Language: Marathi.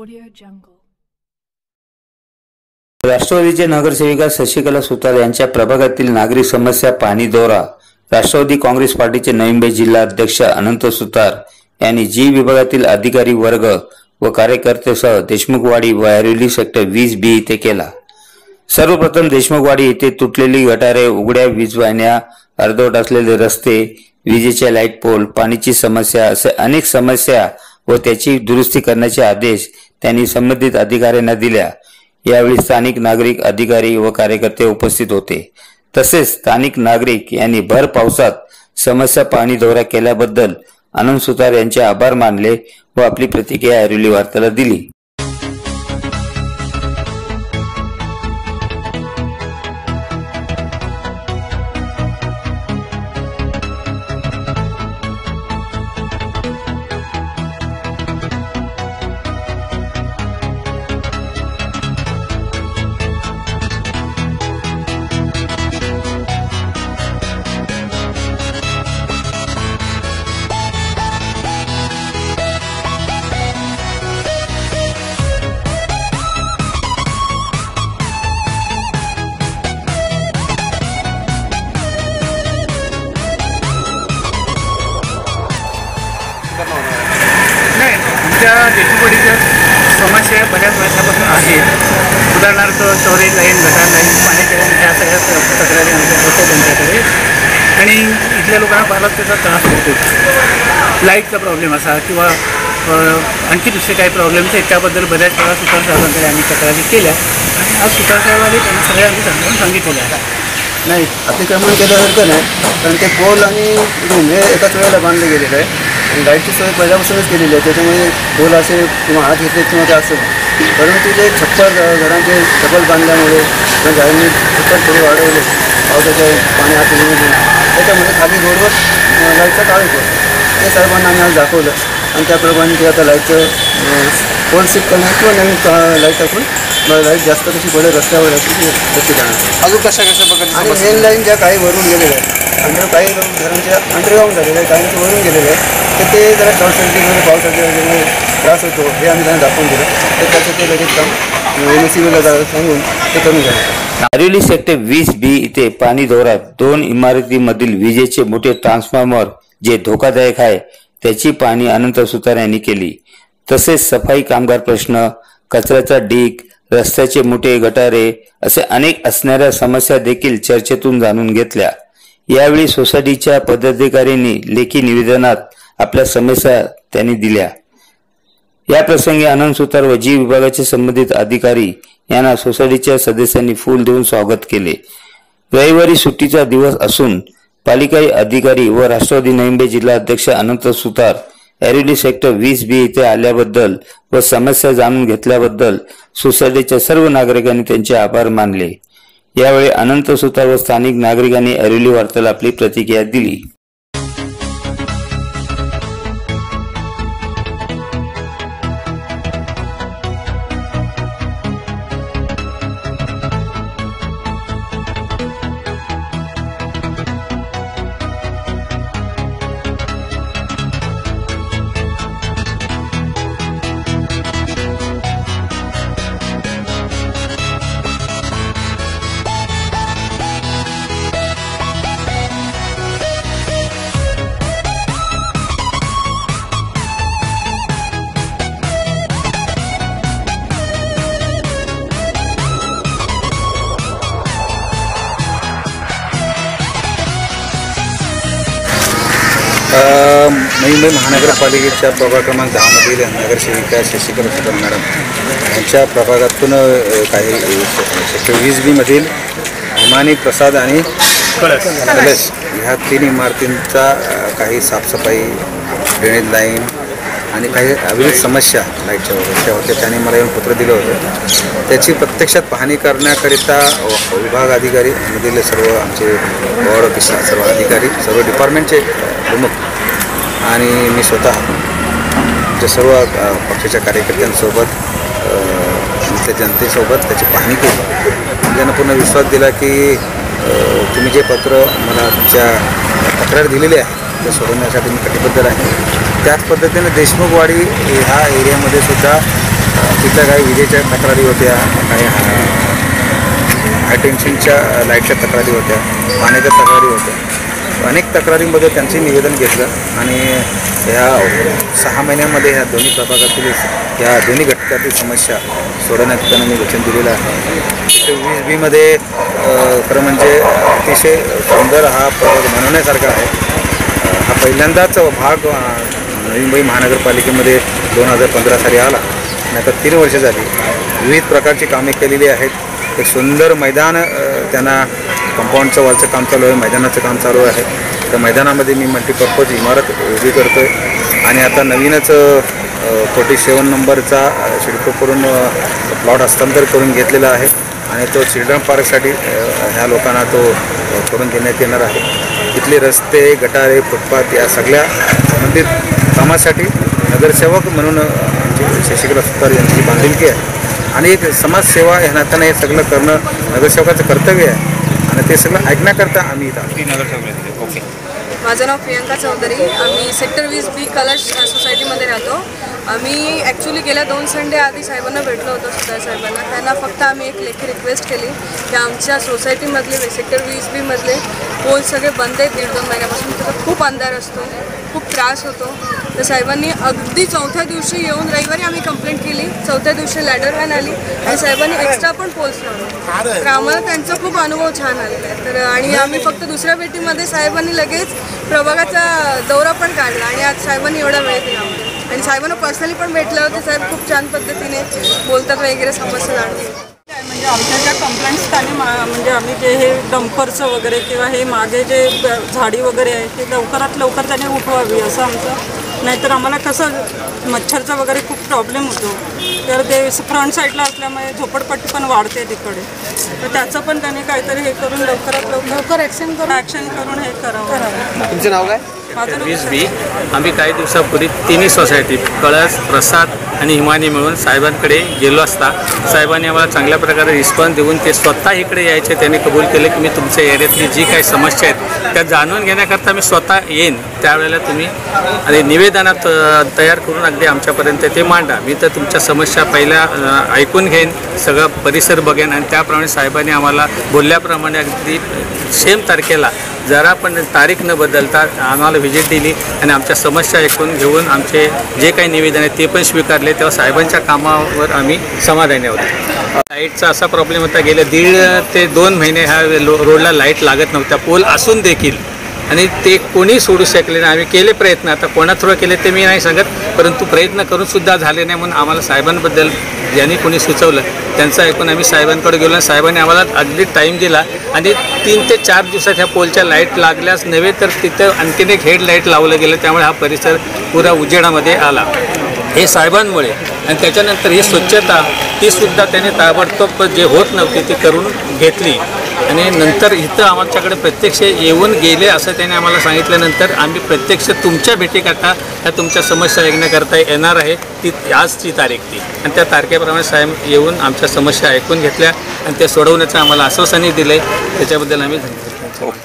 Audio Jungle. राष्ट्रवादीचे नगरसेविका शशिकला सुतार यांच्या प्रभागातील नागरिक समस्या पाणी दौरा राष्ट्रवादी काँग्रेस पार्टीचे नवी मुंबई जिल्हा अध्यक्ष अनंत सुतार यांनी जी विभागातील अधिकारी वर्ग व कार्यकर्त्यांसह देशमुखवाडी व ऐरोली सेक्टर 20B येथे केला। सर्वप्रथम देशमुखवाडी येथे तुटलेली गटारे, उघड्या वीजवाहिन्या, अर्धवट असलेले रस्ते, विजेचे लाईट पोल, पाण्याची समस्या असे अनेक समस्या व त्याची दुरुस्ती करण्याचे आदेश त्यांनी संबंधित अधिकाऱ्यांना दिल्या। यावेळी स्थानिक नागरिक, अधिकारी व कार्यकर्ते उपस्थित होते। तसेच स्थानिक नागरिक यांनी भर पावसात समस्या पाणी दौरा केल्याबद्दल अनंत सुतार यांचे आभार मानले व आपली प्रतिक्रिया ऐरोली वार्ताला दिली। देशमुखवाडीच्या समस्या बऱ्याच वर्षापासून आहेत। उदाहरणार्थ स्टोरेज लाईन, गटार लाईन, पाण्याच्या लाईन ह्या सगळ्या तक्रारी आमच्या होत्या त्यांच्याकडे आणि इथल्या लोकांना फारच त्याचा त्रास होतो। लाईटचा प्रॉब्लेम असा किंवा आणखी दुसरे काही प्रॉब्लेम्स आहेत त्याबद्दल बऱ्याच वेळा सुतार साहेबांकडे आम्ही तक्रारी केल्या आणि आज सुतार साहेबांनी त्यांना सगळ्या आम्ही समजावून सांगितलेलं आहे। नाही, अतिक्रमण केल्यासारखं नाही, कारण ते पोल आणि रूम हे एकाच वेळेला बांधले गेलेलं आहे आणि लाईटची सोय पहिल्यापासूनच केलेली आहे। त्याच्यामुळे पोल असे किंवा हात घेतले किंवा ते असं, परंतु ते छप्पर घरांचे छप्पर बांधल्यामुळे किंवा झाडांनी छप्पर थोडे वाढवले, पावसाच्या पाणी आत येऊन त्याच्यामुळे खाली रोडवर लाईटचा काळ होतो। ते सर्वांना आम्ही आज दाखवलं आणि त्याप्रमाणे ते आता लाईटचं पोल शिफ्ट करणार किंवा नवीन लाईट टाकून लाईट जास्त कशी पडेल रस्त्यावर अशी कशी जाणार अजून कशा प्रकारच्या आणि मेन लाईन ज्या काही वरून गेलेल्या आहेत, काही घरांच्या अंडरग्राऊंड झालेलं आहे, काही वरून गेलेलं आहे, तर ते जरा शॉर्ट सर्किटमध्ये पावसाच्या त्रास होतो हे आम्ही त्यांना दाखवून दिलं, तर त्याचं ते लगेच काम MSCBला सांगून ते करून घ्या। ऐरोली सेक्टर 20B इथे पाणी दौऱ्यात 2 इमारतीमधील विजेचे मोठे ट्रान्सफॉर्मर जे धोकादायक आहे त्याची पाहणी अनंत सुतार यांनी केली। तसेच सफाई कामगार प्रश्न, कचऱ्याचा ढीग, रस्त्याचे मोठे गटारे असे अनेक असणाऱ्या समस्या देखील चर्चेतून जाणून घेतल्या। यावेळी सोसायटीच्या पदाधिकाऱ्यांनी लेखी निवेदनात आपल्या समस्या त्यांनी दिल्या। या प्रसंगी अनंत सुतार व जी विभागाचे संबंधित अधिकारी यांना सोसायटीच्या सदस्यांनी फूल देऊन स्वागत केले। रविवारी सुट्टीचा दिवस असून पालिका अधिकारी व राष्ट्रवादी नवी मुंबई जिल्हा अध्यक्ष अनंत सुतार ऐरोली सेक्टर 20B येथे आल्याबद्दल व समस्या जाणून घेतल्याबद्दल सोसायटीच्या सर्व नागरिकांनी त्यांचे आभार मानले। यावेळी अनंत सुतार व स्थानिक नागरिकांनी ऐरोली वार्ताला आपली प्रतिक्रिया दिली। नवी मुंबई महानगरपालिकेच्या प्रभाग क्रमांक 10 मधील नगरसेविका शशिकला सुतार मॅडम यांच्या प्रभागातून काही सेक्टर 20B मधील हिमानी प्रसाद आणि कलश ह्या 3 इमारतींचा काही साफसफाई, ड्रेनेज लाईन आणि काही अविरत समस्या लाईटच्या वगैरे होत्या। त्यांनी मला येऊन पत्र दिलं होतं। त्याची प्रत्यक्षात पाहणी करण्याकरिता विभाग अधिकारी मधील सर्व आमचे वॉर्ड ऑफिसर, सर्व अधिकारी, सर्व डिपार्टमेंटचे प्रमुख आणि मी स्वतः आमच्या सर्व पक्षाच्या कार्यकर्त्यांसोबत त्या जनतेसोबत त्याची पाहणी केली। त्यांना पूर्ण विश्वास दिला की तुम्ही जे पत्र मला तुमच्या तक्रार दिलेली आहे ते सोडवण्यासाठी मी कटिबद्ध आहे। त्याच पद्धतीने देशमुखवाडी ह्या एरियामध्ये सुद्धा तिथं काही विजेच्या तक्रारी होत्या, काही हाय टेन्शनच्या लाईटच्या तक्रारी होत्या, पाण्याच्या तक्रारी होत्या. अनेक तक्रारींमध्ये त्यांचे निवेदन घेतलं आणि ह्या 6 महिन्यामध्ये ह्या दोन्ही प्रभागातील ह्या दोन्ही घटकातील समस्या सोडवण्यात त्यांना मी वचन दिलेलं आहे. 2020मध्ये खरं म्हणजे अतिशय सुंदर हा प्रभाग बनवण्यासारखा आहे. हा पहिल्यांदाच भाग नवी मुंबई महानगरपालिकेमध्ये 2015 साली आला आणि आता 3 वर्ष झाली. विविध प्रकारची कामे केलेली आहेत. एक सुंदर मैदान त्यांना कंपाऊंडचं वरचं काम चालू आहे, मैदानाचं काम चालू आहे. त्या मैदानामध्ये मी मल्टीपर्पज इमारत उभी करतो आहे आणि आता नवीनच 47 नंबरचा शिडको करून प्लॉट हस्तांतर करून घेतलेला आहे आणि तो चिल्ड्रन पार्कसाठी ह्या लोकांना तो करून देण्यात येणार आहे. इथले रस्ते, गटारे, फुटपाथ या सगळ्या संबंधित कामासाठी नगरसेवक म्हणून शशिकला सुतार यांची बांधिलकी आहे आणि एक समाजसेवा ह्या नात्यानं हे सगळं करणं नगरसेवकाचं कर्तव्य आहे आणि ते सगळं ऐकण्याकरता आम्ही इथं नगरसेवक. ओके. माझं नाव प्रियंका चौधरी. आम्ही सेक्टर 20B कलश सोसायटीमध्ये राहतो. आम्ही ॲक्च्युली गेल्या 2 संडे आधी साहेबांना भेटलो होतो, सुतार साहेबांना. त्यांना फक्त आम्ही एक लेखी रिक्वेस्ट केली की आमच्या सोसायटीमधले सेक्टर 20B मधले पोल सगळे बंद आहेत 1.5-2 महिन्यापासून. त्याचा खूप अंधार असतो, खूप त्रास होतो. तर साहेबांनी अगदी 4थ्या दिवशी येऊन, रविवारी आम्ही कंप्लेंट केली, 4थ्या दिवशी लॅडर व्हॅन आली आणि साहेबांनी एक्स्ट्रा पण पोल्स लावले. तर आम्हाला त्यांचा खूप अनुभव छान आलेला आहे. तर आणि आम्ही फक्त दुसऱ्या भेटीमध्ये साहेबांनी लगेच प्रभागाचा दौरा पण काढला आणि आज साहेबांनी एवढा वेळ दिला आणि साहेबांना पर्सनली पण भेटलं होतं. साहेब खूप छान पद्धतीने बोलतात वगैरे, समस्या जाणून. म्हणजे आमच्या ज्या कंप्लेंट्स त्यांनी म्हणजे आम्ही जे हे डंपरचं वगैरे किंवा हे मागे जे झाडी वगैरे आहे ते लवकरात लवकर त्याने उठवावी असं आमचं. नाहीतर आम्हाला कसं मच्छरचा वगैरे खूप प्रॉब्लेम होतो. तर ते फ्रंट साईडला असल्यामुळे झोपडपट्टी पण वाढते तिकडे. तर त्याचं पण त्यांनी काहीतरी हे करून लवकरात लवकर ॲक्शन करून हे करावं. तुमचं नाव काय? माझं 20B आम्ही काही दिवसापूर्वी तिन्ही सोसायटी कळस, प्रसाद आणि हिमानी मिळून साहेबांकडे गेलो असता साहेबांनी आम्हाला चांगल्या प्रकारे रिस्पॉन्स देऊन ते स्वतः इकडे यायचे. त्यांनी कबूल केले की मी तुमच्या एरियातली जी काही समस्या आहेत त्या जाणून घेण्याकरता मी स्वतः येईन. त्यावेळेला तुम्ही आणि निवेदनात तयार करून अगदी आमच्यापर्यंत ते मांडा. मी तर तुमच्या समस्या पहिल्या ऐकून घेईन, सगळं परिसर बघेन आणि त्याप्रमाणे साहेबांनी आम्हाला बोलल्याप्रमाणे अगदी सेम तारखेला जरा पण तारीख न बदलता आम्हाला व्हिजिट दिली आणि आमच्या समस्या ऐकून घेऊन आमचे जे काही निवेदन आहे ते पण स्वीकारले. तेव्हा साहेबांच्या कामावर आम्ही समाधानी आहोत. लाईटचा असा प्रॉब्लेम होता, गेले 1.5 ते 2 महिने ह्या रोडला लाईट लागत नव्हत्या, पोल असून देखील, आणि ते कोणी सोडू शकले नाही. आम्ही केले प्रयत्न, आता कोणा थ्रू केले ते मी नाही सांगत, परंतु प्रयत्न करूनसुद्धा झाले नाही. म्हणून आम्हाला साहेबांबद्दल ज्यांनी कोणी सुचवलं त्यांचं ऐकून आम्ही साहेबांकडे गेलो आणि साहेबांनी आम्हाला अगदी टाईम दिला आणि 3 ते 4 दिवसात ह्या पोलच्या लाईट लागल्यास नव्हे तर तिथं आणखीन एक हेड लाईट लावलं गेलं. त्यामुळे हा परिसर पुरा उजेडामध्ये आला हे साहेबांमुळे. आणि त्याच्यानंतर ही स्वच्छता तीसुद्धा त्याने ताबडतोब जे होत नव्हती ती करून घेतली आणि नंतर इथं आमच्याकडे प्रत्यक्ष येऊन गेले असं त्याने आम्हाला सांगितल्यानंतर आम्ही प्रत्यक्ष तुमच्या भेटीकरता ह्या तुमच्या समस्या ऐकण्याकरता येणार आहे. ती आजची तारीख ती आणि त्या तारखेप्रमाणे साहेब येऊन आमच्या समस्या ऐकून घेतल्या आणि त्या सोडवण्याचं आम्हाला आश्वासनही दिलं आहे. त्याच्याबद्दल आम्ही धन्यवाद.